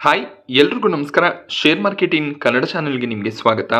Hi ಎಲ್ರಿಗೂ ನಮಸ್ಕಾರ. Share market in Kannada ಚಾನೆಲ್ಗೆ ನಿಮಗೆ ಸ್ವಾಗತ.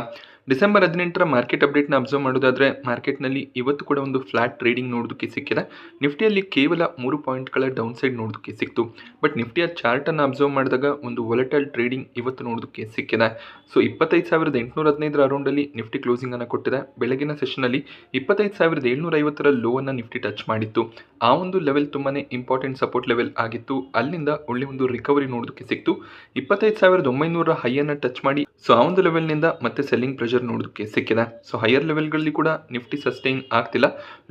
ಡಿಸೆಂಬರ್ 18ರ ಮಾರ್ಕೆಟ್ ಅಪ್ಡೇಟ್ನ ಅಬ್ಸರ್ವ್ ಮಾಡೋದಾದರೆ ಮಾರ್ಕೆಟ್ನಲ್ಲಿ ಇವತ್ತು ಕೂಡ ಒಂದು ಫ್ಲಾಟ್ ಟ್ರೇಡಿಂಗ್ ನೋಡೋದಕ್ಕೆ ಸಿಕ್ಕಿದೆ. ನಿಫ್ಟಿಯಲ್ಲಿ ಕೇವಲ 3 ಪಾಯಿಂಟ್ಗಳ ಡೌನ್ ಸೈಡ್ ನೋಡೋದಕ್ಕೆ ಸಿಕ್ತು. ಬಟ್ ನಿಫ್ಟಿಯ ಚಾರ್ಟನ್ನು ಅಬ್ಸರ್ವ್ ಮಾಡಿದಾಗ ಒಂದು ವೊಲಟೈಲ್ ಟ್ರೇಡಿಂಗ್ ಇವತ್ತು ನೋಡೋದಕ್ಕೆ ಸಿಕ್ಕಿದೆ. ಸೊ 25,815 ಅರೌಂಡಲ್ಲಿ ನಿಫ್ಟಿ ಕ್ಲೋಸಿಂಗನ್ನು ಕೊಟ್ಟಿದೆ. ಬೆಳಗಿನ ಸೆಷನಲ್ಲಿ 25,750ರ ಲೋವನ್ನು ನಿಫ್ಟಿ ಟಚ್ ಮಾಡಿತ್ತು. ಆ ಒಂದು ಲೆವೆಲ್ ತುಂಬಾ ಇಂಪಾರ್ಟೆಂಟ್ ಸಪೋರ್ಟ್ ಲೆವೆಲ್ ಆಗಿತ್ತು. ಅಲ್ಲಿಂದ ಒಳ್ಳೆ ಒಂದು ರಿಕವರಿ ನೋಡೋದಕ್ಕೆ ಸಿಕ್ತು. 25,900 ಹೈಯನ್ನು ಟಚ್ ಮಾಡಿ ಸೊ ಆ ಒಂದು ಲೆವೆಲ್ನಿಂದ ಮತ್ತೆ ಸೆಲ್ಲಿಂಗ್ ಪ್ರೆಷರ್ ನೋಡೋದಕ್ಕೆ ಸಿಕ್ಕಿದೆ. ಸೊ ಹೈಯರ್ ಲೆವೆಲ್ಗಳಲ್ಲಿ ಕೂಡ ನಿಫ್ಟಿ ಸಸ್ಟೈನ್ ಆಗ್ತಿಲ್ಲ.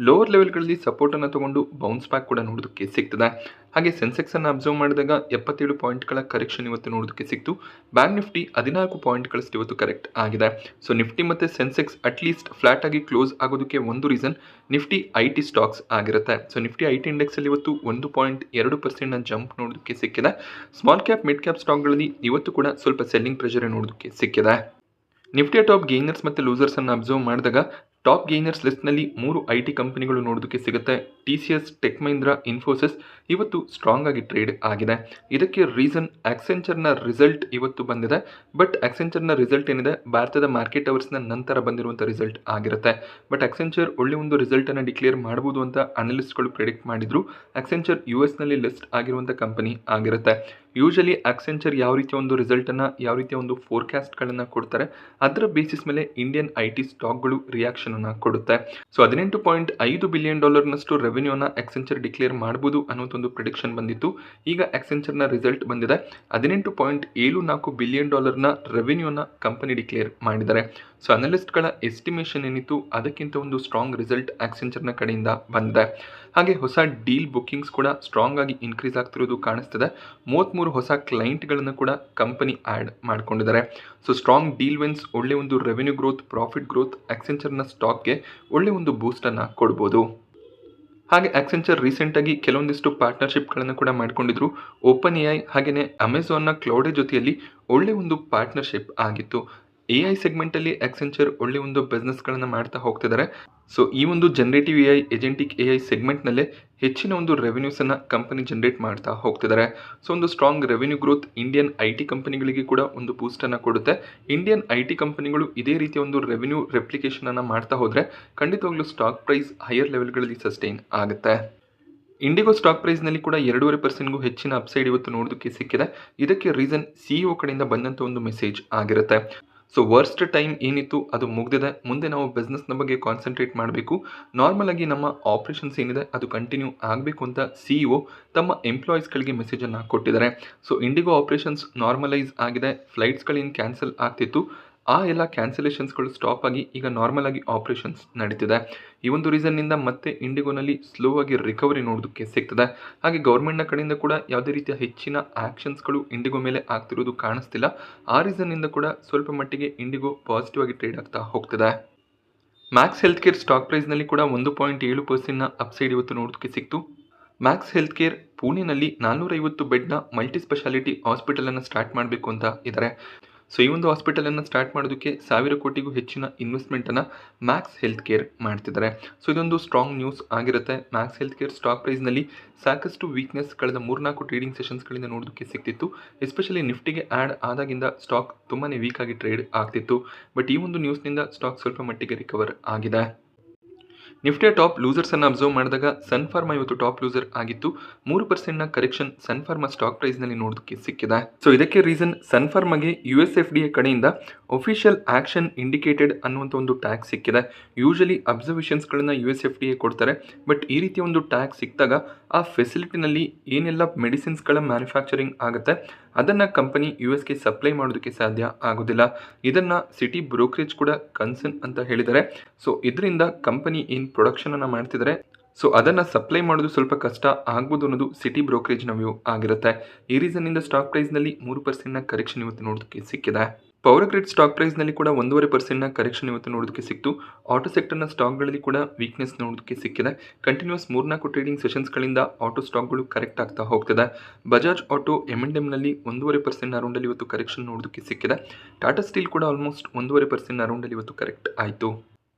ಲೋವರ್ ಲೆವೆಲ್ಗಳಲ್ಲಿ ಸಪೋರ್ಟ್ ಅನ್ನು ತಗೊಂಡು ಬೌನ್ಸ್ ಬ್ಯಾಕ್ ಕೂಡ ನೋಡೋದಕ್ಕೆ ಸಿಗ್ತದೆ. ಹಾಗೆ ಸೆನ್ಸೆಕ್ಸ್ ಅನ್ನು ಅಬ್ಸರ್ವ್ ಮಾಡಿದಾಗ 77 ಪಾಯಿಂಟ್ಗಳ ಕರೆಕ್ಷನ್ ಇವತ್ತು ನೋಡೋದಕ್ಕೆ ಸಿಕ್ತು. ಬ್ಯಾಂಕ್ ನಿಫ್ಟಿ 14 ಪಾಯಿಂಟ್ಗಳಷ್ಟು ಇವತ್ತು ಕರೆಕ್ಟ್ ಆಗಿದೆ. ಸೊ ನಿಫ್ಟಿ ಮತ್ತೆ ಸೆನ್ಸೆಕ್ಸ್ ಅಟ್ಲೀಸ್ಟ್ ಫ್ಲಾಟ್ ಆಗಿ ಕ್ಲೋಸ್ ಆಗೋದಕ್ಕೆ ಒಂದು ರೀಸನ್ ನಿಫ್ಟಿ IT ಸ್ಟಾಕ್ಸ್ ಆಗಿರುತ್ತೆ. ಸೊ ನಿಫ್ಟಿ IT ಇಂಡೆಕ್ಸ್ ಅಲ್ಲಿ ಇವತ್ತು 1.2% ಜಂಪ್ ನೋಡೋದಕ್ಕೆ ಸಿಕ್ಕಿದೆ. ಸ್ಮಾಲ್ ಕ್ಯಾಪ್ ಮಿಡ್ ಕ್ಯಾಪ್ ಸ್ಟಾಕ್ಗಳಲ್ಲಿ ಇವತ್ತು ಕೂಡ ಸ್ವಲ್ಪ ಸೆಲ್ಲಿಂಗ್ ಪ್ರೆಷರ್ ನೋಡೋದಕ್ಕೆ ಸಿಕ್ಕಿದೆ. ನಿಫ್ಟಿಯ ಟಾಪ್ ಗೇನರ್ಸ್ ಮತ್ತು ಲೂಸರ್ಸ್ ಅನ್ನು ಅಬ್ಸರ್ವ್ ಮಾಡಿದಾಗ ಟಾಪ್ ಗೇನರ್ಸ್ ಲಿಸ್ಟ್ನಲ್ಲಿ 3 IT ಕಂಪನಿಗಳು ನೋಡೋದಕ್ಕೆ ಸಿಗುತ್ತೆ. TCS, ಟೆಕ್ ಮಹೀಂದ್ರ, ಇನ್ಫೋಸಿಸ್ ಇವತ್ತು ಸ್ಟ್ರಾಂಗ್ ಆಗಿ ಟ್ರೇಡ್ ಆಗಿದೆ. ಇದಕ್ಕೆ ರೀಸನ್ ಆಕ್ಸೆಂಚರ್ನ ರಿಸಲ್ಟ್ ಇವತ್ತು ಬಂದಿದೆ. ಬಟ್ ಆಕ್ಸೆಂಚರ್ನ ರಿಸಲ್ಟ್ ಏನಿದೆ ಭಾರತದ ಮಾರ್ಕೆಟ್ ಅವರ್ಸ್ನ ನಂತರ ಬಂದಿರುವಂಥ ರಿಸಲ್ಟ್ ಆಗಿರುತ್ತೆ. ಬಟ್ ಆಕ್ಸೆಂಚರ್ ಒಳ್ಳೆ ಒಂದು ರಿಸಲ್ಟನ್ನು ಡಿಕ್ಲೇರ್ ಮಾಡ್ಬೋದು ಅಂತ ಅನಲಿಸ್ಟ್ಗಳು ಪ್ರಿಡಿಕ್ಟ್ ಮಾಡಿದ್ರು. ಆಕ್ಸೆಂಚರ್ US ಲಿಸ್ಟ್ ಆಗಿರುವಂಥ ಕಂಪನಿ ಆಗಿರುತ್ತೆ. ಯೂಶಲಿ ಆಕ್ಸೆಂಚರ್ ಯಾವ ರೀತಿಯ ಒಂದು ರಿಸಲ್ಟನ್ನು ಯಾವ ರೀತಿಯ ಒಂದು ಫೋರ್ಕಾಸ್ಟ್ಗಳನ್ನು ಕೊಡ್ತಾರೆ ಅದರ ಬೇಸಿಸ್ ಮೇಲೆ ಇಂಡಿಯನ್ IT ಸ್ಟಾಕ್ಗಳು ರಿಯಾಕ್ಷನ್ ಅನ್ನು ಕೊಡುತ್ತೆ. ಸೊ $18.5 ಬಿಲಿಯನ್ ರೆವೆನ್ಯೂನ ಆಕ್ಸೆಂಚರ್ ಡಿಕ್ಲೇರ್ ಮಾಡಬಹುದು ಅನ್ನೋದು ಒಂದು ಪ್ರಿಡಿಕ್ಷನ್ ಬಂದಿತ್ತು. ಈಗ ಆಕ್ಸೆಂಚರ್ನ ರಿಸಲ್ಟ್ ಬಂದಿದೆ. $18.74 ಬಿಲಿಯನ್ ರೆವೆನ್ಯೂನ ಕಂಪನಿ ಡಿಕ್ಲೇರ್ ಮಾಡಿದ್ದಾರೆ. ಸೊ ಅನಲಿಸ್ಟ್ಗಳ ಎಸ್ಟಿಮೇಷನ್ ಏನಿತ್ತು ಅದಕ್ಕಿಂತ ಒಂದು ಸ್ಟ್ರಾಂಗ್ ರಿಸಲ್ಟ್ ಆಕ್ಸೆಂಚರ್ನ ಕಡೆಯಿಂದ ಬಂದಿದೆ. ಹಾಗೆ ಹೊಸ ಡೀಲ್ ಬುಕ್ಕಿಂಗ್ಸ್ ಕೂಡ ಸ್ಟ್ರಾಂಗ್ ಆಗಿ ಇನ್ಕ್ರೀಸ್ ಆಗ್ತಿರೋದು ಕಾಣಿಸ್ತಿದೆ. 33 ಹೊಸ ಕ್ಲೈಂಟ್ಗಳನ್ನು ಕೂಡ ಕಂಪನಿ ಆ್ಯಡ್ ಮಾಡ್ಕೊಂಡಿದ್ದಾರೆ. ಸೊ ಸ್ಟ್ರಾಂಗ್ ಡೀಲ್ ವಿನ್ಸ್ ಒಳ್ಳೆ ಒಂದು ರೆವೆನ್ಯೂ ಗ್ರೋತ್, ಪ್ರಾಫಿಟ್ ಗ್ರೋತ್ ಆಕ್ಸೆಂಚರ್ನ ಸ್ಟಾಕ್ಗೆ ಒಳ್ಳೆ ಒಂದು ಬೂಸ್ಟನ್ನು ಕೊಡ್ಬೋದು. ಹಾಗೆ ಆಕ್ಸೆಂಚರ್ ರೀಸೆಂಟಾಗಿ ಕೆಲವೊಂದಿಷ್ಟು ಪಾರ್ಟ್ನರ್ಶಿಪ್ಗಳನ್ನು ಕೂಡ ಮಾಡ್ಕೊಂಡಿದ್ರು. OpenAI ಹಾಗೆಯೇ ಅಮೆಝಾನ್ನ ಕ್ಲೌಡ್ ಜೊತೆಯಲ್ಲಿ ಒಳ್ಳೆ ಒಂದು ಪಾರ್ಟ್ನರ್ಶಿಪ್ ಆಗಿತ್ತು. AI ಸೆಗ್ಮೆಂಟಲ್ಲಿ ಆಕ್ಸೆಂಚರ್ ಒಳ್ಳೆ ಒಂದು ಬಿಸ್ನೆಸ್ಗಳನ್ನು ಮಾಡ್ತಾ ಹೋಗ್ತಿದ್ದಾರೆ. ಸೊ ಈ ಒಂದು ಜನರೇಟಿವ್ AI, ಏಜೆಂಟಿಕ್ AI ಸೆಗ್ಮೆಂಟ್ನಲ್ಲೇ ಹೆಚ್ಚಿನ ಒಂದು ರೆವೆನ್ಯೂಸನ್ನು ಕಂಪನಿ ಜನರೇಟ್ ಮಾಡ್ತಾ ಹೋಗ್ತಿದ್ದಾರೆ. ಸೊ ಒಂದು strong revenue growth Indian IT ಕಂಪನಿಗಳಿಗೆ ಕೂಡ ಒಂದು ಬೂಸ್ಟನ್ನು ಕೊಡುತ್ತೆ. ಇಂಡಿಯನ್ IT ಕಂಪನಿಗಳು ಇದೇ ರೀತಿಯ ಒಂದು ರೆವೆನ್ಯೂ ರೆಪ್ಲಿಕೇಶನನ್ನು ಮಾಡ್ತಾ ಹೋದರೆ ಖಂಡಿತವಾಗ್ಲೂ ಸ್ಟಾಕ್ ಪ್ರೈಸ್ ಹೈಯರ್ ಲೆವೆಲ್ಗಳಲ್ಲಿ ಸಸ್ಟೈನ್ ಆಗುತ್ತೆ. ಇಂಡಿಗೋ ಸ್ಟಾಕ್ ಪ್ರೈಸ್ನಲ್ಲಿ ಕೂಡ 2.5% ಹೆಚ್ಚಿನ ಅಪ್ಸೈಡ್ ಇವತ್ತು ನೋಡೋದಕ್ಕೆ ಸಿಕ್ಕಿದೆ. ಇದಕ್ಕೆ ರೀಸನ್ CEO ಕಡೆಯಿಂದ ಬಂದಂಥ ಒಂದು ಮೆಸೇಜ್ ಆಗಿರುತ್ತೆ. ಸೊ ವರ್ಸ್ಟ್ ಟೈಮ್ ಏನಿತ್ತು ಅದು ಮುಗಿದಿದೆ. ಮುಂದೆ ನಾವು ಬಿಸ್ನೆಸ್ನ ಬಗ್ಗೆ ಕಾನ್ಸಂಟ್ರೇಟ್ ಮಾಡಬೇಕು. ನಾರ್ಮಲ್ ಆಗಿ ನಮ್ಮ ಆಪರೇಷನ್ಸ್ ಏನಿದೆ ಅದು ಕಂಟಿನ್ಯೂ ಆಗಬೇಕು ಅಂತ CEO ತಮ್ಮ ಎಂಪ್ಲಾಯೀಸ್ಗಳಿಗೆ ಮೆಸೇಜನ್ನು ಕೊಟ್ಟಿದ್ದಾರೆ. ಸೊ ಇಂಡಿಗೋ ಆಪರೇಷನ್ಸ್ ನಾರ್ಮಲೈಸ್ ಆಗಿದೆ. ಫ್ಲೈಟ್ಸ್ಗಳೇನು ಕ್ಯಾನ್ಸಲ್ ಆಗ್ತಿತ್ತು ಆ ಎಲ್ಲ ಕ್ಯಾನ್ಸಲೇಷನ್ಸ್ಗಳು ಸ್ಟಾಪ್ ಆಗಿ ಈಗ ನಾರ್ಮಲ್ ಆಗಿ ಆಪರೇಷನ್ಸ್ ನಡೀತಿದೆ. ಈ ಒಂದು ರೀಸನ್ನಿಂದ ಮತ್ತೆ ಇಂಡಿಗೋನಲ್ಲಿ ಸ್ಲೋ ಆಗಿ ರಿಕವರಿ ನೋಡೋದಕ್ಕೆ ಸಿಗ್ತದೆ. ಹಾಗೆ ಗೌರ್ಮೆಂಟ್ನ ಕಡೆಯಿಂದ ಕೂಡ ಯಾವುದೇ ರೀತಿಯ ಹೆಚ್ಚಿನ ಆ್ಯಕ್ಷನ್ಸ್ಗಳು ಇಂಡಿಗೋ ಮೇಲೆ ಆಗ್ತಿರೋದು ಕಾಣಿಸ್ತಿಲ್ಲ. ಆ ರೀಸನ್ನಿಂದ ಕೂಡ ಸ್ವಲ್ಪ ಮಟ್ಟಿಗೆ ಇಂಡಿಗೋ ಪಾಸಿಟಿವ್ ಆಗಿ ಟ್ರೇಡ್ ಆಗ್ತಾ ಹೋಗ್ತಿದೆ. ಮ್ಯಾಕ್ಸ್ ಹೆಲ್ತ್ ಕೇರ್ ಸ್ಟಾಕ್ ಪ್ರೈಸ್ನಲ್ಲಿ ಕೂಡ 1.7% ಅಪ್ಸೈಡ್ ಇವತ್ತು ನೋಡೋದಕ್ಕೆ ಸಿಕ್ತು. ಮ್ಯಾಕ್ಸ್ ಹೆಲ್ತ್ ಕೇರ್ ಪುಣೆನಲ್ಲಿ 450 ಬೆಡ್ನ ಮಲ್ಟಿ ಸ್ಪೆಷಾಲಿಟಿ ಹಾಸ್ಪಿಟಲನ್ನು ಸ್ಟಾರ್ಟ್ ಮಾಡಬೇಕು ಅಂತ ಇದ್ದಾರೆ. ಸೊ ಈ ಒಂದು ಹಾಸ್ಪಿಟಲನ್ನು ಸ್ಟಾರ್ಟ್ ಮಾಡೋದಕ್ಕೆ 1,000 ಕೋಟಿಗೂ ಹೆಚ್ಚಿನ ಇನ್ವೆಸ್ಟ್ಮೆಂಟನ್ನು ಮ್ಯಾಕ್ಸ್ ಹೆಲ್ತ್ ಕೇರ್ ಮಾಡ್ತಿದ್ದಾರೆ. ಸೊ ಇದೊಂದು ಸ್ಟ್ರಾಂಗ್ ನ್ಯೂಸ್ ಆಗಿರುತ್ತೆ. ಮ್ಯಾಕ್ಸ್ ಹೆಲ್ತ್ ಕೇರ್ ಸ್ಟಾಕ್ ಪ್ರೈಸ್ನಲ್ಲಿ ಸಾಕಷ್ಟು ವೀಕ್ನೆಸ್ ಕಳೆದ 3-4 ಟ್ರೇಡಿಂಗ್ ಸೆಷನ್ಸ್ಗಳಿಂದ ನೋಡೋದಕ್ಕೆ ಸಿಗ್ತಿತ್ತು. ಎಸ್ಪೆಷಲಿ ನಿಫ್ಟಿಗೆ ಆ್ಯಡ್ ಆದಾಗಿಂದ ಸ್ಟಾಕ್ ತುಂಬಾ ವೀಕ್ ಆಗಿ ಟ್ರೇಡ್ ಆಗ್ತಿತ್ತು. ಬಟ್ ಈ ಒಂದು ನ್ಯೂಸ್ನಿಂದ ಸ್ಟಾಕ್ ಸ್ವಲ್ಪ ಮಟ್ಟಿಗೆ ರಿಕವರ್ ಆಗಿದೆ. ನಿಫ್ಟಿಯ ಟಾಪ್ ಲೂಸರ್ಸನ್ನು ಅಬ್ಸರ್ವ್ ಮಾಡಿದಾಗ ಸನ್ ಫಾರ್ಮಾ ಇವತ್ತು ಟಾಪ್ ಲೂಸರ್ ಆಗಿತ್ತು. 3% ಕರೆಕ್ಷನ್ ಸನ್ ಫಾರ್ಮಾ ಸ್ಟಾಕ್ ಪ್ರೈಸ್ನಲ್ಲಿ ನೋಡೋದಕ್ಕೆ ಸಿಕ್ಕಿದೆ. ಸೊ ಇದಕ್ಕೆ ರೀಸನ್ ಸನ್ ಫಾರ್ಮಾಗೆ US FDA ಕಡೆಯಿಂದ ಒಫಿಷಿಯಲ್ ಆಕ್ಷನ್ ಇಂಡಿಕೇಟೆಡ್ ಅನ್ನುವಂಥ ಒಂದು ಟ್ಯಾಗ್ ಸಿಕ್ಕಿದೆ. ಯೂಶಲಿ ಅಬ್ಸರ್ವೇಷನ್ಸ್ಗಳನ್ನು US FDA ಕೊಡ್ತಾರೆ. ಬಟ್ ಈ ರೀತಿಯ ಒಂದು ಟ್ಯಾಗ್ ಸಿಕ್ಕಿದಾಗ ಆ ಫೆಸಿಲಿಟಿನಲ್ಲಿ ಏನೆಲ್ಲ ಮೆಡಿಸಿನ್ಸ್ಗಳ ಮ್ಯಾನುಫ್ಯಾಕ್ಚರಿಂಗ್ ಆಗುತ್ತೆ ಅದನ್ನು ಕಂಪನಿ USಗೆ ಸಪ್ಲೈ ಮಾಡೋದಕ್ಕೆ ಸಾಧ್ಯ ಆಗೋದಿಲ್ಲ. ಇದನ್ನು ಸಿಟಿ ಬ್ರೋಕರೇಜ್ ಕೂಡ ಕನ್ಸರ್ನ್ ಅಂತ ಹೇಳಿದ್ದಾರೆ. ಸೊ ಇದರಿಂದ ಕಂಪನಿ ಏನು ಪ್ರೊಡಕ್ಷನನ್ನು ಮಾಡ್ತಿದ್ದಾರೆ ಸೊ ಅದನ್ನು ಸಪ್ಲೈ ಮಾಡೋದು ಸ್ವಲ್ಪ ಕಷ್ಟ ಆಗ್ಬೋದು ಅನ್ನೋದು ಸಿಟಿ ಬ್ರೋಕರೇಜ್ನ ವ್ಯೂ ಆಗಿರುತ್ತೆ. ಈ ರೀಸನ್ನಿಂದ ಸ್ಟಾಕ್ ಪ್ರೈಸ್ನಲ್ಲಿ 3% ಕರೆಕ್ಷನ್ ಇವತ್ತು ನೋಡೋದಕ್ಕೆ ಸಿಕ್ಕಿದೆ. ಪವರ್ ಗ್ರಿಡ್ ಸ್ಟಾಕ್ ಪ್ರೈಸ್ನಲ್ಲಿ ಕೂಡ 1.5% ಕರೆಕ್ಷನ್ ಇವತ್ತು ನೋಡೋದಕ್ಕೆ ಸಿಕ್ತು. ಆಟೋ ಸೆಕ್ಟರ್ನ ಸ್ಟಾಕ್ಗಳಲ್ಲಿ ಕೂಡ ವೀಕ್ನೆಸ್ ನೋಡೋದಕ್ಕೆ ಸಿಕ್ಕಿದೆ. ಕಂಟಿನ್ಯೂಸ್ 3-4 ಟ್ರೇಡಿಂಗ್ ಸೆಷನ್ಸ್ಗಳಿಂದ ಆಟೋ ಸ್ಟಾಕ್ಗಳು ಕರೆಕ್ಟ್ ಆಗ್ತಾ ಹೋಗ್ತಿದೆ. ಬಜಾಜ್ ಆಟೋ M&Mನಲ್ಲಿ 1.5% ಅರೌಂಡಲ್ಲಿ ಇವತ್ತು ಕರೆಕ್ಷನ್ ನೋಡೋದಕ್ಕೆ ಸಿಕ್ಕಿದೆ. ಟಾಟಾ ಸ್ಟೀಲ್ ಕೂಡ ಆಲ್ಮೋಸ್ಟ್ 1.5% ಅರೌಂಡಲ್ಲಿ ಇವತ್ತು ಕರೆಕ್ಟ್ ಆಯಿತು.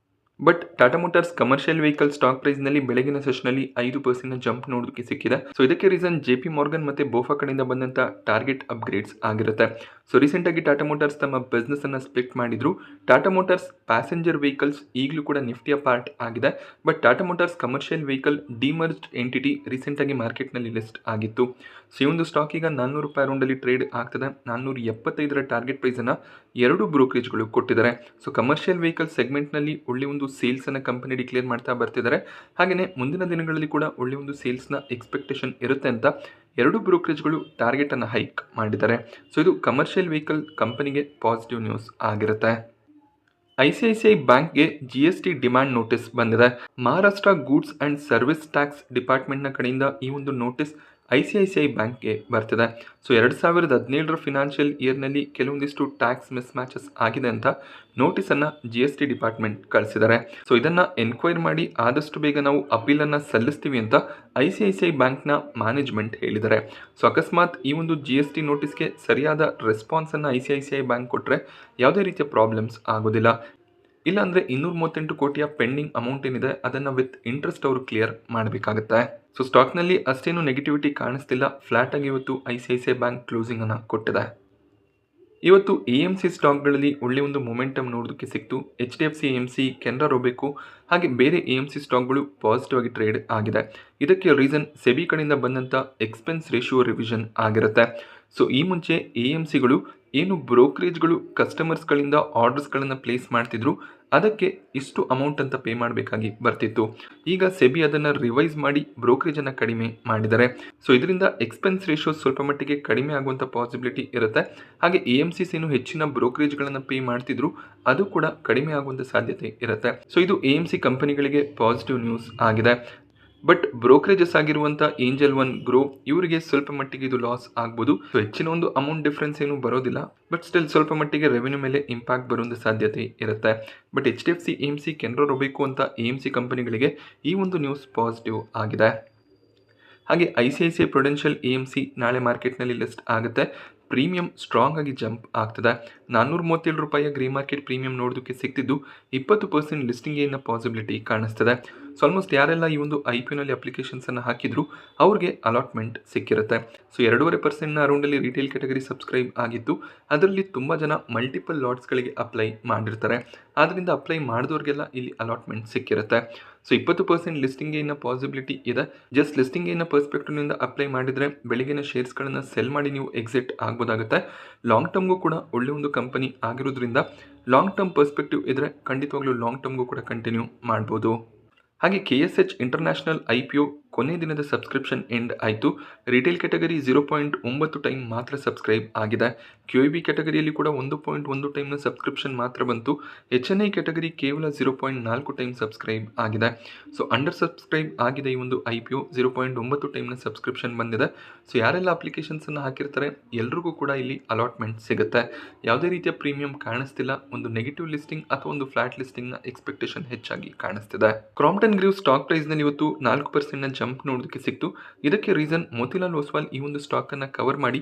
But Tata motors commercial vehicle stock ಪ್ರೈಸ್ನಲ್ಲಿ ಬೆಳಗಿನ ಸೆಷನಲ್ಲಿ 5% ಜಂಪ್ ನೋಡೋದಕ್ಕೆ ಸಿಕ್ಕಿದೆ. ಸೊ ಇದಕ್ಕೆ ರೀಸನ್ JP Morgan ಮತ್ತು ಬೋಫಾ ಕಡೆಯಿಂದ ಬಂದಂಥ ಟಾರ್ಗೆಟ್ ಅಪ್ಗ್ರೇಡ್ಸ್ ಆಗಿರುತ್ತೆ. ಸೊ ರೀಸೆಂಟಾಗಿ ಟಾಟಾ ಮೋಟಾರ್ಸ್ ತಮ್ಮ ಬಿಸ್ನೆಸ್ ಅನ್ನು ಸ್ಪ್ಲಿಟ್ ಮಾಡಿದ್ರು. ಟಾಟಾ ಮೋಟಾರ್ಸ್ ಪ್ಯಾಸೆಂಜರ್ ವೆಹಿಕಲ್ಸ್ ಈಗಲೂ ಕೂಡ ನಿಫ್ಟಿಯ ಪಾರ್ಟ್ ಆಗಿದೆ. But Tata motors commercial vehicle demerged entity ರೀಸೆಂಟಾಗಿ ಮಾರ್ಕೆಟ್ನಲ್ಲಿ ಲಿಸ್ಟ್ ಆಗಿತ್ತು. ಸೊ ಈ ಒಂದು ಸ್ಟಾಕ್ ಈಗ ₹400 ಅರೌಂಡಲ್ಲಿ ಟ್ರೇಡ್ ಆಗ್ತದೆ. 475 ಟಾರ್ಗೆಟ್ ಪ್ರೈಸನ್ನು ಎರಡು ಬ್ರೋಕರೇಜ್ಗಳು ಕೊಟ್ಟಿದ್ದಾರೆ. ಸೊ ಕಮರ್ಷಿಯಲ್ ವೆಹಿಕಲ್ ಸೆಗ್ಮೆಂಟ್ನಲ್ಲಿ ಒಳ್ಳೆ ಒಂದು ಸೇಲ್ಸನ್ನು ಕಂಪನಿ ಡಿಕ್ಲೇರ್ ಮಾಡ್ತಾ ಬರ್ತಿದ್ದಾರೆ. ಹಾಗೆಯೇ ಮುಂದಿನ ದಿನಗಳಲ್ಲಿ ಕೂಡ ಒಳ್ಳೆ ಒಂದು ಸೇಲ್ಸ್ನ ಎಕ್ಸ್ಪೆಕ್ಟೇಷನ್ ಇರುತ್ತೆ ಅಂತ ಎರಡು ಬ್ರೋಕರೇಜ್ಗಳು ಟಾರ್ಗೆಟನ್ನು ಹೈಕ್ ಮಾಡಿದ್ದಾರೆ. ಸೊ ಇದು ಕಮರ್ಷಿಯಲ್ ವೆಹಿಕಲ್ ಕಂಪನಿಗೆ ಪಾಸಿಟಿವ್ ನ್ಯೂಸ್ ಆಗಿರುತ್ತೆ. ICICI ಬ್ಯಾಂಕ್ಗೆ GST ಡಿಮ್ಯಾಂಡ್ ನೋಟಿಸ್ ಬಂದಿದೆ. Maharashtra goods and service tax ಡಿಪಾರ್ಟ್ಮೆಂಟ್ನ ಕಡೆಯಿಂದ ಈ ಒಂದು ನೋಟಿಸ್ ICICI ಬ್ಯಾಂಕ್ಗೆ ಬರ್ತಿದೆ. ಸೊ 2017 ಫಿನಾನ್ಷಿಯಲ್ ಇಯರ್ನಲ್ಲಿ ಕೆಲವೊಂದಿಷ್ಟು ಟ್ಯಾಕ್ಸ್ ಮಿಸ್ ಮ್ಯಾಚಸ್ ಆಗಿದೆ ಅಂತ ನೋಟಿಸನ್ನು GST ಡಿಪಾರ್ಟ್ಮೆಂಟ್ ಕಳಿಸಿದ್ದಾರೆ. ಸೊ ಇದನ್ನು ಎನ್ಕ್ವೈರ್ ಮಾಡಿ ಆದಷ್ಟು ಬೇಗ ನಾವು ಅಪೀಲನ್ನು ಸಲ್ಲಿಸ್ತೀವಿ ಅಂತ ICICI ಬ್ಯಾಂಕ್ನ ಮ್ಯಾನೇಜ್ಮೆಂಟ್ ಹೇಳಿದ್ದಾರೆ. ಸೊ ಅಕಸ್ಮಾತ್ ಈ ಒಂದು GST ನೋಟಿಸ್ಗೆ ಸರಿಯಾದ ರೆಸ್ಪಾನ್ಸನ್ನು ICICI ಬ್ಯಾಂಕ್ ಕೊಟ್ಟರೆ ಯಾವುದೇ ರೀತಿಯ ಪ್ರಾಬ್ಲಮ್ಸ್ ಆಗೋದಿಲ್ಲ. ಇಲ್ಲಾಂದರೆ 238 ಕೋಟಿಯ ಪೆಂಡಿಂಗ್ ಅಮೌಂಟ್ ಏನಿದೆ ಅದನ್ನು ವಿತ್ ಇಂಟ್ರೆಸ್ಟ್ ಅವರು ಕ್ಲಿಯರ್ ಮಾಡಬೇಕಾಗುತ್ತೆ. ಸೊ ಸ್ಟಾಕ್ನಲ್ಲಿ ಅಷ್ಟೇನು ನೆಗೆಟಿವಿಟಿ ಕಾಣಿಸ್ತಿಲ್ಲ. ಫ್ಲಾಟ್ ಆಗಿ ಇವತ್ತು ICICI ಬ್ಯಾಂಕ್ ಕ್ಲೋಸಿಂಗ್ ಅನ್ನು ಕೊಟ್ಟಿದೆ. ಇವತ್ತು AMC ಸ್ಟಾಕ್ಗಳಲ್ಲಿ ಒಳ್ಳೆ ಒಂದು ಮೊಮೆಂಟಮ್ ನೋಡೋದಕ್ಕೆ ಸಿಕ್ತು. HDFC AMC, ಕೆನರಾ ರೋಬೆಕೋ ಹಾಗೆ ಬೇರೆ AMC ಸ್ಟಾಕ್ಗಳು ಪಾಸಿಟಿವ್ ಆಗಿ ಟ್ರೇಡ್ ಆಗಿದೆ. ಇದಕ್ಕೆ ರೀಸನ್ ಸೆಬಿ ಕಡೆಯಿಂದ ಬಂದಂಥ ಎಕ್ಸ್ಪೆನ್ಸ್ ರೇಷಿಯೋ ರಿವಿಷನ್ ಆಗಿರುತ್ತೆ. ಸೊ ಈ ಮುಂಚೆ AMCಗಳು ಏನು ಬ್ರೋಕರೇಜ್ಗಳು ಕಸ್ಟಮರ್ಸ್ಗಳಿಂದ ಆರ್ಡರ್ಸ್ಗಳನ್ನು ಪ್ಲೇಸ್ ಮಾಡ್ತಿದ್ರು ಅದಕ್ಕೆ ಇಷ್ಟು ಅಮೌಂಟ್ ಅಂತ ಪೇ ಮಾಡಬೇಕಾಗಿ ಬರ್ತಿತ್ತು. ಈಗ ಸೆಬಿ ಅದನ್ನು ರಿವೈಸ್ ಮಾಡಿ ಬ್ರೋಕರೇಜನ್ನು ಕಡಿಮೆ ಮಾಡಿದ್ದಾರೆ. ಸೊ ಇದರಿಂದ ಎಕ್ಸ್ಪೆನ್ಸ್ ರೇಷಿಯೋ ಸ್ವಲ್ಪ ಮಟ್ಟಿಗೆ ಕಡಿಮೆ ಆಗುವಂಥ ಪಾಸಿಬಿಲಿಟಿ ಇರುತ್ತೆ. ಹಾಗೆ AMCs ಏನು ಹೆಚ್ಚಿನ ಬ್ರೋಕರೇಜ್ಗಳನ್ನು ಪೇ ಮಾಡ್ತಿದ್ರು ಅದು ಕೂಡ ಕಡಿಮೆ ಆಗುವಂಥ ಸಾಧ್ಯತೆ ಇರುತ್ತೆ. ಸೊ ಇದು AMC ಕಂಪನಿಗಳಿಗೆ ಪಾಸಿಟಿವ್ ನ್ಯೂಸ್ ಆಗಿದೆ. ಬಟ್ ಬ್ರೋಕರೇಜಸ್ ಆಗಿರುವಂಥ ಏಂಜಲ್ ಒನ್, ಗ್ರೋ ಇವರಿಗೆ ಸ್ವಲ್ಪ ಮಟ್ಟಿಗೆ ಇದು ಲಾಸ್ ಆಗ್ಬೋದು. ಸೊ ಹೆಚ್ಚಿನ ಒಂದು ಅಮೌಂಟ್ ಡಿಫ್ರೆನ್ಸ್ ಏನು ಬರೋದಿಲ್ಲ. ಬಟ್ ಸ್ಟಿಲ್ ಸ್ವಲ್ಪ ಮಟ್ಟಿಗೆ ರೆವೆನ್ಯೂ ಮೇಲೆ ಇಂಪ್ಯಾಕ್ಟ್ ಬರುವಂಥ ಸಾಧ್ಯತೆ ಇರುತ್ತೆ. ಬಟ್ HDFC AMC, ಕೆನರಾ ರೋಬೆಕೋ ಅಂತ AMC ಕಂಪನಿಗಳಿಗೆ ಈ ಒಂದು ನ್ಯೂಸ್ ಪಾಸಿಟಿವ್ ಆಗಿದೆ. ಹಾಗೆ ICICI ಪ್ರುಡೆನ್ಷಿಯಲ್ AMC ನಾಳೆ ಮಾರ್ಕೆಟ್ನಲ್ಲಿ ಲಿಸ್ಟ್ ಆಗುತ್ತೆ. ಪ್ರೀಮಿಯಂ ಸ್ಟ್ರಾಂಗ್ ಆಗಿ ಜಂಪ್ ಆಗ್ತದೆ. ₹437 ಗ್ರೇ ಮಾರ್ಕೆಟ್ ಪ್ರೀಮಿಯಂ ನೋಡೋದಕ್ಕೆ ಸಿಗ್ತಿದ್ದು 20% ಲಿಸ್ಟಿಂಗ್ ಏನ ಪಾಸಿಬಿಲಿಟಿ ಕಾಣಿಸ್ತದೆ. ಸೊ ಆಲ್ಮೋಸ್ಟ್ ಯಾರೆಲ್ಲ ಈ ಒಂದು IPOನಲ್ಲಿ ಅಪ್ಲಿಕೇಶನ್ಸನ್ನು ಹಾಕಿದ್ರು ಅವ್ರಿಗೆ ಅಲಾಟ್ಮೆಂಟ್ ಸಿಕ್ಕಿರುತ್ತೆ. ಸೊ 2.5% ಅರೌಂಡಲ್ಲಿ ರಿಟೇಲ್ ಕ್ಯಾಟಗರಿ ಸಬ್ಸ್ಕ್ರೈಬ್ ಆಗಿತ್ತು. ಅದರಲ್ಲಿ ತುಂಬ ಜನ ಮಲ್ಟಿಪಲ್ ಲಾಟ್ಸ್ಗಳಿಗೆ ಅಪ್ಲೈ ಮಾಡಿರ್ತಾರೆ. ಆದ್ದರಿಂದ ಅಪ್ಲೈ ಮಾಡಿದವ್ರಿಗೆಲ್ಲ ಇಲ್ಲಿ ಅಲಾಟ್ಮೆಂಟ್ ಸಿಕ್ಕಿರುತ್ತೆ. ಸೊ 20% ಲಿಸ್ಟಿಂಗ್ ಏನ ಪಾಸಿಬಿಲಿಟಿ ಇದೆ. ಜಸ್ಟ್ ಲಿಸ್ಟಿಂಗ್ ಏನ ಪರ್ಸ್ಪೆಕ್ಟಿವ್ನಿಂದ ಅಪ್ಲೈ ಮಾಡಿದರೆ ಬೆಳಗಿನ ಶೇರ್ಸ್ಗಳನ್ನು ಸೆಲ್ ಮಾಡಿ ನೀವು ಎಕ್ಸಿಟ್ ಆಗ್ಬೋದಾಗುತ್ತೆ. ಲಾಂಗ್ ಟರ್ಮ್ಗೂ ಕೂಡ ಒಳ್ಳೆ ಒಂದು ಕಂಪನಿ ಆಗಿರೋದ್ರಿಂದ ಲಾಂಗ್ ಟರ್ಮ್ ಪರ್ಸ್ಪೆಕ್ಟಿವ್ ಇದ್ದರೆ ಖಂಡಿತವಾಗ್ಲೂ ಲಾಂಗ್ ಟರ್ಮ್ಗೂ ಕೂಡ ಕಂಟಿನ್ಯೂ ಮಾಡ್ಬೋದು. ಹಾಗೆ KSH ಇಂಟರ್ನ್ಯಾಷನಲ್ IPO ಕೊನೆ ದಿನದ ಸಬ್ಸ್ಕ್ರಿಪ್ಷನ್ ಎಂಡ್ ಆಯಿತು. ರಿಟೇಲ್ ಕ್ಯಾಟಗರಿ 0.9 ಟೈಮ್ ಮಾತ್ರ ಸಬ್ಸ್ಕ್ರೈಬ್ ಆಗಿದೆ. QIB ಕ್ಯಾಟಗರಿಯಲ್ಲಿ ಕೂಡ 1.1 ಟೈಮ್ನ ಸಬ್ಸ್ಕ್ರಿಪ್ಷನ್ ಮಾತ್ರ ಬಂತು. HNI ಕ್ಯಾಟಗರಿ ಕೇವಲ 0.4 ಟೈಮ್ ಸಬ್ಸ್ಕ್ರೈಬ್ ಆಗಿದೆ. ಸೊ ಅಂಡರ್ ಸಬ್ಸ್ಕ್ರೈಬ್ ಆಗಿದೆ ಈ ಒಂದು IPO. 0.9 ಟೈಮ್ನ ಸಬ್ಸ್ಕ್ರಿಪ್ಷನ್ ಬಂದಿದೆ. ಸೊ ಯಾರೆಲ್ಲ ಅಪ್ಲಿಕೇಶನ್ಸನ್ನು ಹಾಕಿರ್ತಾರೆ ಎಲ್ರಿಗೂ ಕೂಡ ಇಲ್ಲಿ ಅಲಾಟ್ಮೆಂಟ್ ಸಿಗುತ್ತೆ. ಯಾವುದೇ ರೀತಿಯ ಪ್ರೀಮಿಯಂ ಕಾಣಿಸ್ತಿಲ್ಲ. ಒಂದು ನೆಗೆಟಿವ್ ಲಿಸ್ಟಿಂಗ್ ಅಥವಾ ಒಂದು ಫ್ಲಾಟ್ ಲಿಸ್ಟಿಂಗ್ನ ಎಕ್ಸ್ಪೆಕ್ಟೇಷನ್ ಹೆಚ್ಚಾಗಿ ಕಾಣಿಸ್ತಿದೆ. ಕ್ರಾಂಪ್ಟನ್ ಗ್ರೀವ್ ಸ್ಟಾಕ್ ಪ್ರೈಸ್ನಲ್ಲಿ ಇವತ್ತು 4% ಜಂಪ್ ನೋಡೋದಕ್ಕೆ ಸಿಕ್ತು. ಇದಕ್ಕೆ ರೀಸನ್ ಮೋತಿಲಾಲ್ ಓಸ್ವಾಲ್ ಈ ಒಂದು ಸ್ಟಾಕನ್ನು ಕವರ್ ಮಾಡಿ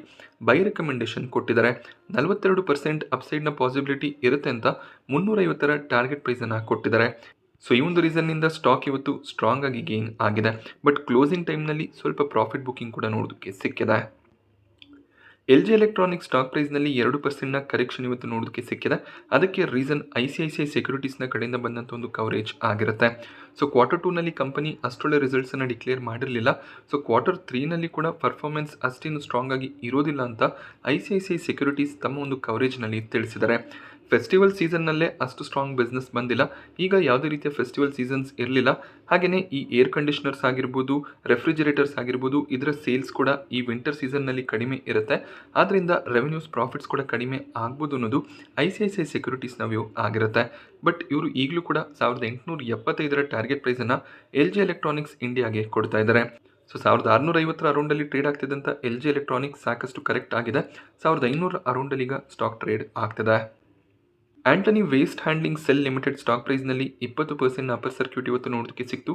ಬೈ ರೆಕಮೆಂಡೇಶನ್ ಕೊಟ್ಟಿದ್ದಾರೆ. 42% ಅಪ್ಸೈಡ್ನ ಪಾಸಿಬಿಲಿಟಿ ಇರುತ್ತೆ ಅಂತ 350 ಟಾರ್ಗೆಟ್ ಪ್ರೈಸನ್ನು ಕೊಟ್ಟಿದ್ದಾರೆ. ಸೊ ಈ ಒಂದು ರೀಸನ್ನಿಂದ ಸ್ಟಾಕ್ ಇವತ್ತು ಸ್ಟ್ರಾಂಗ್ ಆಗಿ ಗೇನ್ ಆಗಿದೆ. ಬಟ್ ಕ್ಲೋಸಿಂಗ್ ಟೈಮ್ನಲ್ಲಿ ಸ್ವಲ್ಪ ಪ್ರಾಫಿಟ್ ಬುಕ್ಕಿಂಗ್ ಕೂಡ ನೋಡೋದಕ್ಕೆ ಸಿಕ್ಕಿದೆ. LG ಎಲೆಕ್ಟ್ರಾನಿಕ್ಸ್ ಸ್ಟಾಕ್ ಪ್ರೈಸ್ನಲ್ಲಿ 2% ಕರೆಕ್ಷನ್ ಇವತ್ತು ನೋಡೋದಕ್ಕೆ ಸಿಕ್ಕಿದೆ. ಅದಕ್ಕೆ ರೀಸನ್ ICICI ಸೆಕ್ಯೂರಿಟೀಸ್ನ ಕಡೆಯಿಂದ ಬಂದಂಥ ಒಂದು ಕವರೇಜ್ ಆಗಿರುತ್ತೆ. ಸೊ Q2ನಲ್ಲಿ ಕಂಪನಿ ಅಷ್ಟೊಳ್ಳೆ ರಿಸಲ್ಟ್ಸನ್ನು ಡಿಕ್ಲೇರ್ ಮಾಡಿರಲಿಲ್ಲ. ಸೊ Q3ನಲ್ಲಿ ಕೂಡ ಪರ್ಫಾರ್ಮೆನ್ಸ್ ಅಷ್ಟೇನು ಸ್ಟ್ರಾಂಗ್ ಆಗಿ ಇರೋದಿಲ್ಲ ಅಂತ ICICI ಸೆಕ್ಯೂರಿಟೀಸ್ ತಮ್ಮ ಒಂದು ಕವರೇಜ್ನಲ್ಲಿ ತಿಳಿಸಿದ್ದಾರೆ. ಫೆಸ್ಟಿವಲ್ ಸೀಸನ್ನಲ್ಲೇ ಅಷ್ಟು ಸ್ಟ್ರಾಂಗ್ ಬಿಸ್ನೆಸ್ ಬಂದಿಲ್ಲ. ಈಗ ಯಾವುದೇ ರೀತಿಯ ಫೆಸ್ಟಿವಲ್ ಸೀಸನ್ಸ್ ಇರಲಿಲ್ಲ. ಹಾಗೆಯೇ ಈ ಏರ್ ಕಂಡೀಷ್ನರ್ಸ್ ಆಗಿರ್ಬೋದು, ರೆಫ್ರಿಜರೇಟರ್ಸ್ ಆಗಿರ್ಬೋದು, ಇದರ ಸೇಲ್ಸ್ ಕೂಡ ಈ ವಿಂಟರ್ ಸೀಸನ್ನಲ್ಲಿ ಕಡಿಮೆ ಇರುತ್ತೆ. ಆದ್ದರಿಂದ ರೆವೆನ್ಯೂಸ್ ಪ್ರಾಫಿಟ್ಸ್ ಕೂಡ ಕಡಿಮೆ ಆಗ್ಬೋದು ಅನ್ನೋದು ICICI ಸೆಕ್ಯೂರಿಟೀಸ್ನ ವ್ಯೂ ಆಗಿರುತ್ತೆ. ಬಟ್ ಇವರು ಈಗಲೂ ಕೂಡ 1875 ಟಾರ್ಗೆಟ್ ಪ್ರೈಸನ್ನು LG ಎಲೆಕ್ಟ್ರಾನಿಕ್ಸ್ ಇಂಡಿಯಾಗೆ ಕೊಡ್ತಾ ಇದ್ದಾರೆ. ಸೊ 1650 ಅರೌಂಡಲ್ಲಿ ಟ್ರೇಡ್ ಆಗ್ತಿದ್ದಂಥ LG ಎಲೆಕ್ಟ್ರಾನಿಕ್ಸ್ ಸಾಕಷ್ಟು ಕರೆಕ್ಟ್ ಆಗಿದೆ. 1500 ಅರೌಂಡಲ್ಲಿ ಈಗ ಸ್ಟಾಕ್ ಟ್ರೇಡ್ ಆಗ್ತಿದೆ. Antony waste handling cell limited stock ಪ್ರೈಸ್ನಲ್ಲಿ 20% ಅಪ್ಪರ್ ಸರ್ಕ್ಯೂಟ್ ಇವತ್ತು ನೋಡೋದಕ್ಕೆ ಸಿಕ್ತು.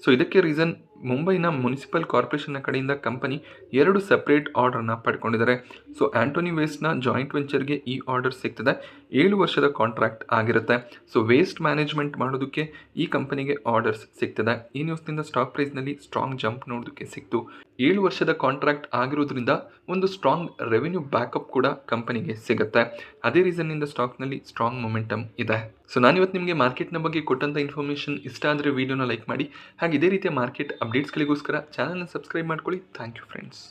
ಸೊ ಇದಕ್ಕೆ ರೀಸನ್ ಮುಂಬೈನ ಮುನ್ಸಿಪಲ್ ಕಾರ್ಪೊರೇಷನ್ನ ಕಡೆಯಿಂದ ಕಂಪನಿ 2 ಸಪ್ರೇಟ್ ಆರ್ಡರ್ನ ಪಡ್ಕೊಂಡಿದ್ದಾರೆ. ಸೊ ಆಂಟೋನಿ ವೇಸ್ಟ್ನ ಜಾಯಿಂಟ್ ವೆಂಚರ್ಗೆ ಈ ಆರ್ಡರ್ ಸಿಗ್ತದೆ. 7 ವರ್ಷದ ಕಾಂಟ್ರಾಕ್ಟ್ ಆಗಿರುತ್ತೆ. ಸೊ ವೇಸ್ಟ್ ಮ್ಯಾನೇಜ್ಮೆಂಟ್ ಮಾಡೋದಕ್ಕೆ ಈ ಕಂಪನಿಗೆ ಆರ್ಡರ್ಸ್ ಸಿಗ್ತದೆ. ಈ ನ್ಯೂಸ್ನಿಂದ ಸ್ಟಾಕ್ ಪ್ರೈಸ್ನಲ್ಲಿ ಸ್ಟ್ರಾಂಗ್ ಜಂಪ್ ನೋಡೋದಕ್ಕೆ ಸಿಕ್ತು. 7 ವರ್ಷದ ಕಾಂಟ್ರಾಕ್ಟ್ ಆಗಿರೋದ್ರಿಂದ ಒಂದು ಸ್ಟ್ರಾಂಗ್ ರೆವೆನ್ಯೂ ಬ್ಯಾಕಪ್ ಕೂಡ ಕಂಪನಿಗೆ ಸಿಗುತ್ತೆ. ಅದೇ ರೀಸನ್ನಿಂದ ಸ್ಟಾಕ್ನಲ್ಲಿ ಸ್ಟ್ರಾಂಗ್ ಮೊಮೆಂಟಮ್ ಇದೆ. ಸೊ ನಾನಿವತ್ತು ನಿಮಗೆ ಮಾರ್ಕೆಟ್ನ ಬಗ್ಗೆ ಕೊಟ್ಟಂಥ ಇನ್ಫಾರ್ಮೇಷನ್ ಇಷ್ಟ ಆದರೆ ವಿಡಿಯೋನ ಲೈಕ್ ಮಾಡಿ. ಹಾಗೆ ಇದೇ ರೀತಿಯ ಮಾರ್ಕೆಟ್ ಅಪ್ಡೇಟ್ಸ್ಗಳಿಗೋಸ್ಕರ ಚಾನಲ್ನ ಸಬ್ಸ್ಕ್ರೈಬ್ ಮಾಡ್ಕೊಳ್ಳಿ. Thank you friends.